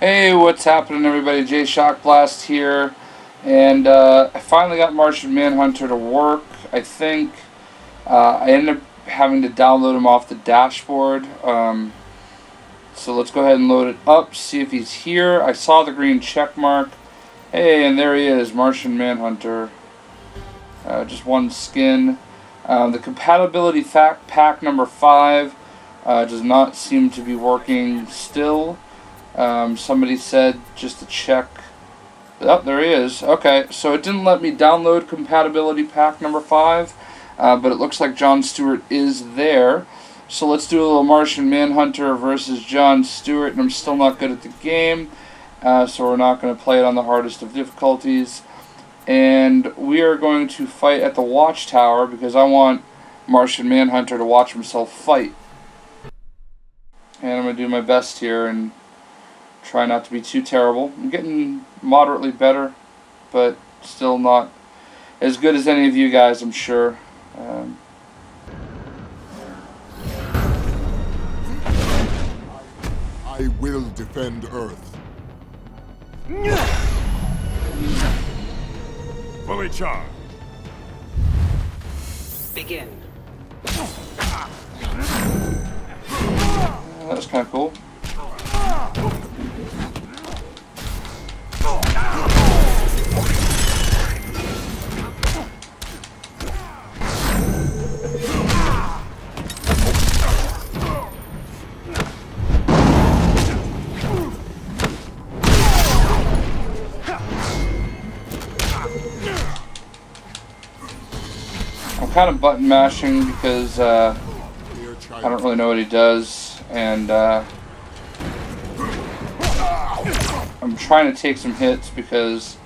Hey, what's happening, everybody? Jay Shockblast here, and I finally got Martian Manhunter to work. I think I ended up having to download him off the dashboard. So let's go ahead and load it up, see if he's here. I saw the green check mark. Hey, and there he is, Martian Manhunter. Just one skin. The compatibility pack number 5 does not seem to be working still. Somebody said just to check. Oh, there he is. Okay, so it didn't let me download compatibility pack number 5, but it looks like John Stewart is there. So let's do a little Martian Manhunter versus John Stewart, and I'm still not good at the game, so we're not going to play it on the hardest of difficulties. And we are going to fight at the Watchtower because I want Martian Manhunter to watch himself fight. And I'm going to do my best here and try not to be too terrible. I'm getting moderately better, but still not as good as any of you guys, I'm sure. I will defend Earth. Fully charged. Begin. That was kind of cool. I'm kind of button mashing because I don't really know what he does, and I'm trying to take some hits because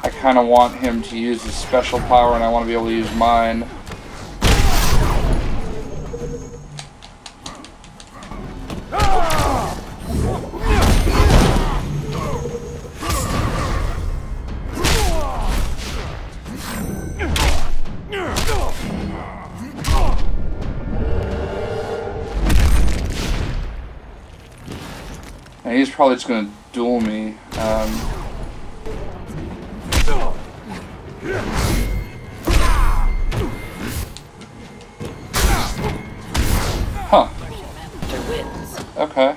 I kind of want him to use his special power and I want to be able to use mine. And he's probably just going to duel me. Huh. Okay.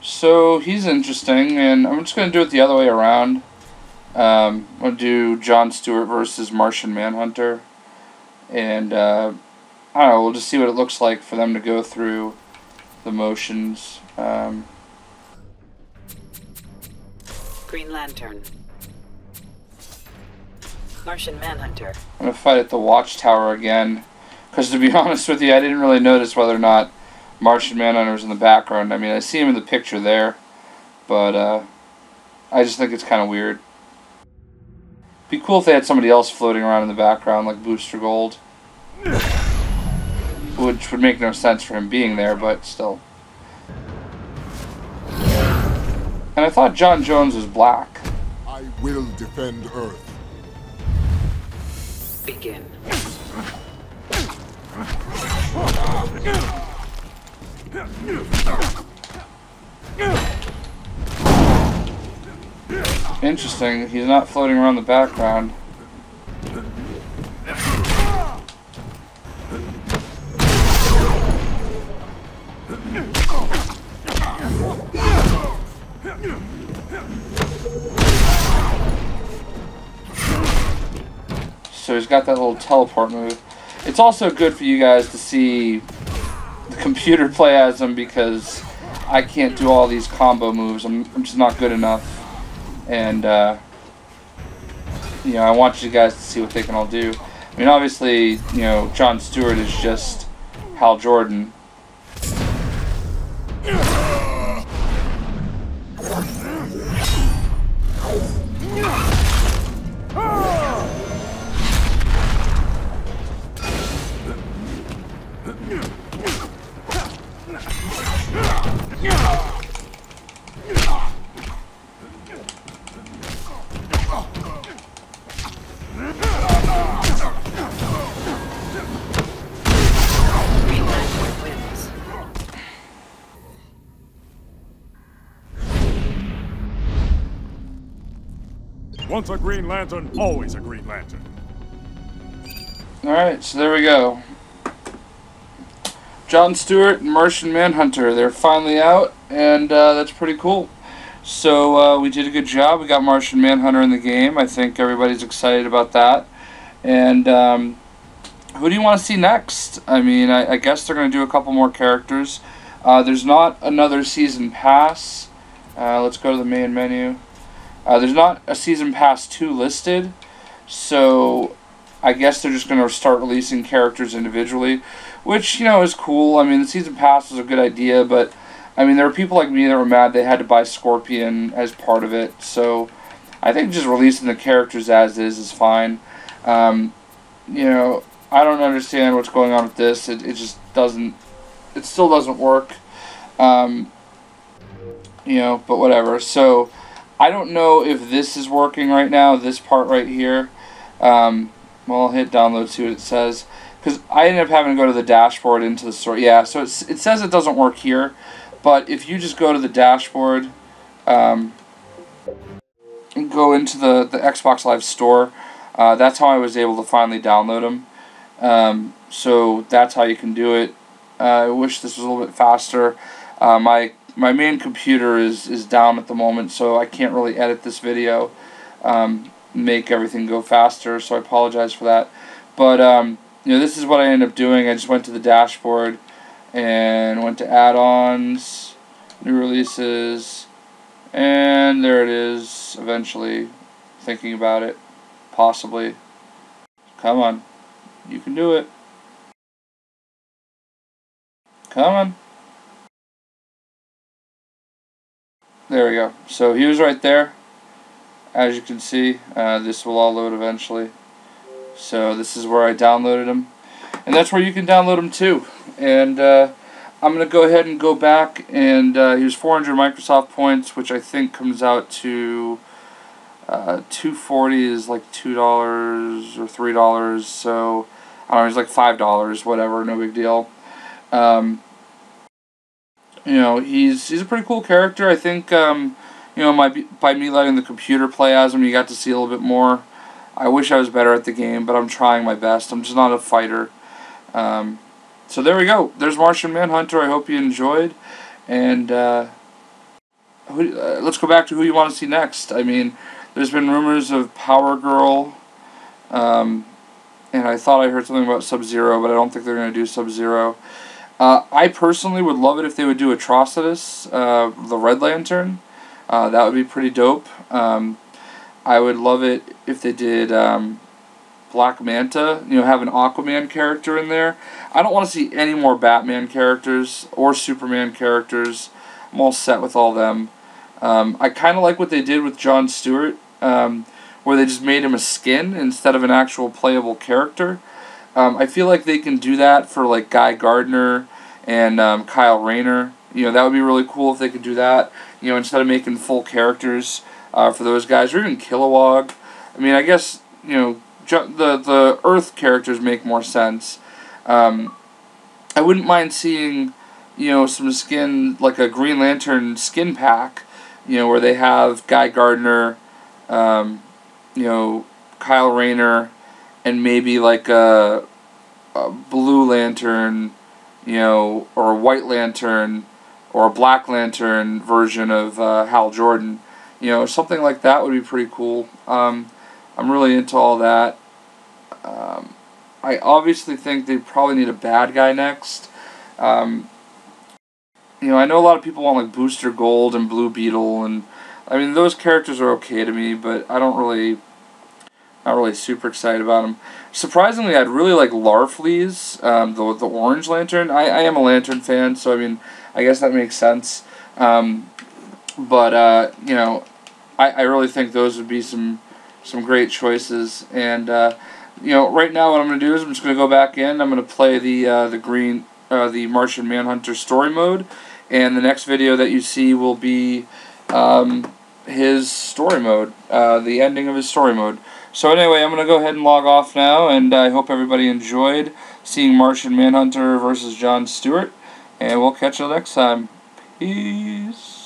So he's interesting, and I'm just going to do it the other way around. I'm going to do John Stewart versus Martian Manhunter, and I don't know, we'll just see what it looks like for them to go through the motions. Green Lantern. Martian Manhunter. I'm going to fight at the Watchtower again, because to be honest with you, I didn't really notice whether or not Martian Manhunter's in the background. I mean, I see him in the picture there, but I just think it's kind of weird. Be cool if they had somebody else floating around in the background, like Booster Gold, which would make no sense for him being there, but still. And I thought John Jones was black. I will defend Earth. Begin. Interesting, he's not floating around the background. So he's got that little teleport move. It's also good for you guys to see the computer play as him because I can't do all these combo moves. I'm just not good enough. And, you know, I want you guys to see what they can all do. I mean, obviously, you know, John Stewart is just Hal Jordan. Once a Green Lantern, always a Green Lantern. Alright, so there we go. John Stewart and Martian Manhunter, they're finally out, and that's pretty cool. So we did a good job. We got Martian Manhunter in the game. I think everybody's excited about that. And who do you want to see next? I mean, I guess they're going to do a couple more characters. There's not another season pass. Let's go to the main menu. There's not a season pass 2 listed, so I guess they're just going to start releasing characters individually, which, you know, is cool. I mean, the season pass was a good idea, but I mean, there were people like me that were mad they had to buy Scorpion as part of it, so I think just releasing the characters as is fine. You know, I don't understand what's going on with this. It just doesn't, it still doesn't work. You know, but whatever. So I don't know if this is working right now, this part right here. Well, I'll hit download, see what it says. Because I ended up having to go to the dashboard into the store. Yeah, so it says it doesn't work here. But if you just go to the dashboard, and go into the Xbox Live store, that's how I was able to finally download them. So that's how you can do it. I wish this was a little bit faster. My main computer is down at the moment, so I can't really edit this video, make everything go faster, so I apologize for that. But you know, this is what I ended up doing. I just went to the dashboard and went to add-ons, new releases, and there it is, eventually. Thinking about it, possibly. Come on, you can do it. Come on. There we go. So he was right there. As you can see, this will all load eventually. So this is where I downloaded him. And that's where you can download them too. And I'm going to go ahead and go back, and he was 400 Microsoft points, which I think comes out to 240 is like $2 or $3, so I don't know, it's like $5, whatever, no big deal. You know, he's a pretty cool character. I think you know, by me letting the computer play as him, you got to see a little bit more. I wish I was better at the game, but I'm trying my best. I'm just not a fighter. So there we go. There's Martian Manhunter. I hope you enjoyed. And let's go back to who you want to see next. I mean, there's been rumors of Power Girl. And I thought I heard something about Sub-Zero, but I don't think they're going to do Sub-Zero. I personally would love it if they would do Atrocitus, the Red Lantern. That would be pretty dope. I would love it if they did Black Manta, you know, have an Aquaman character in there. I don't want to see any more Batman characters or Superman characters. I'm all set with all them. I kind of like what they did with John Stewart, where they just made him a skin instead of an actual playable character. I feel like they can do that for like Guy Gardner and Kyle Rayner. You know, that would be really cool if they could do that. You know, instead of making full characters for those guys, or even Kilowog. I mean, I guess, you know, the Earth characters make more sense. I wouldn't mind seeing, you know, some skin, like a Green Lantern skin pack, you know, where they have Guy Gardner, you know, Kyle Rayner, and maybe like a Blue Lantern, you know, or a White Lantern, or a Black Lantern version of Hal Jordan. You know, something like that would be pretty cool. I'm really into all that. I obviously think they probably need a bad guy next. You know, I know a lot of people want like Booster Gold and Blue Beetle, and I mean, those characters are okay to me, but I don't really, not really super excited about them. Surprisingly, I'd really like Larfleeze, the Orange Lantern. I am a Lantern fan, so I mean, I guess that makes sense. But you know, I really think those would be some great choices. And you know, right now what I'm going to do is I'm just going to go back in. I'm going to play the Martian Manhunter story mode, and the next video that you see will be his story mode, the ending of his story mode. So anyway, I'm going to go ahead and log off now, and I hope everybody enjoyed seeing Martian Manhunter versus John Stewart, and we'll catch you next time. Peace.